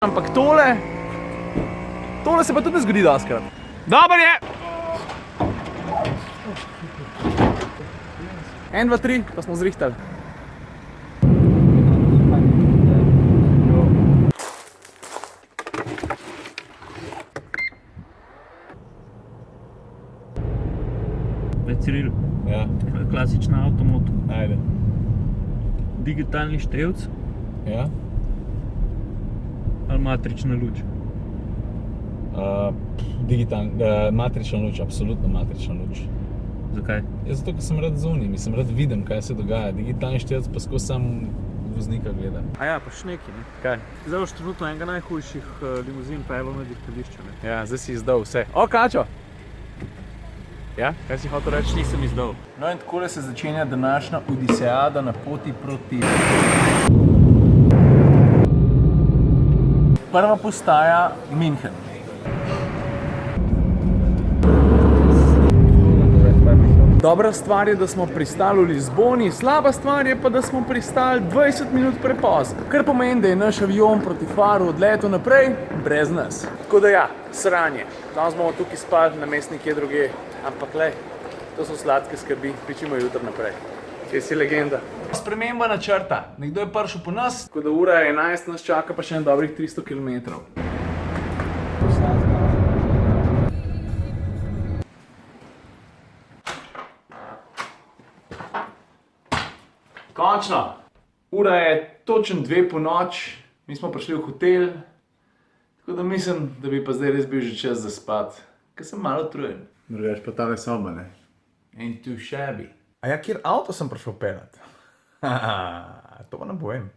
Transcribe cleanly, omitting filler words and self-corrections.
Ampak tole se pa tudi ne zgodi doskrat. Dobar je! 1, 2, 3, pa smo zrihtali. Ciril, Ja, klasična avtomoto. ajde. Digitalni števc Ja? ali matrična luč? Matrična luč, absolutno matrična luč. Zakaj? Ja, zato, ker sem rad zunaj, mislim, rad vidim, kaj se dogaja. Digitalni števc pa skozi sam voznika gleda. A ja, pa še nekaj, ne? Kaj? Zdaj boš trenutno enega najhujših limuzin peljal na dirkališče, ne? Ja, zdaj si izdal vse. O, Kačo! Ja, kaj si hotel reči? Nisem izdal. No in takole se začenja današnja odiseada na poti proti... Prva postaja München. Dobra stvar je, da smo pristali v Lizboni, slaba stvar je pa, da smo pristali 20 minut prepozno. Kar pomeni, da je naš avion proti Faru odletel naprej, brez nas. Tako da ja, sranje. Danes bomo tukaj spali, namesto nekje druge. Ampak lej, to so sladke skrbi, pričimo jutri naprej. Kje si legenda? Sprememba načrta. Nekdo je prišel po nas, tako da ura je 11, nas čaka pa še en dobrih 300 km. Končno! Ura je točno 2 po noč, mi smo prišli v hotel, tako da mislim, da bi pa zdaj res bil že čas za spat, ker sem malo utrujen. Drugač pa tale soba, ne? In tu šebi. A ja, kjer avto sem prišel pelat? To pa ne povem.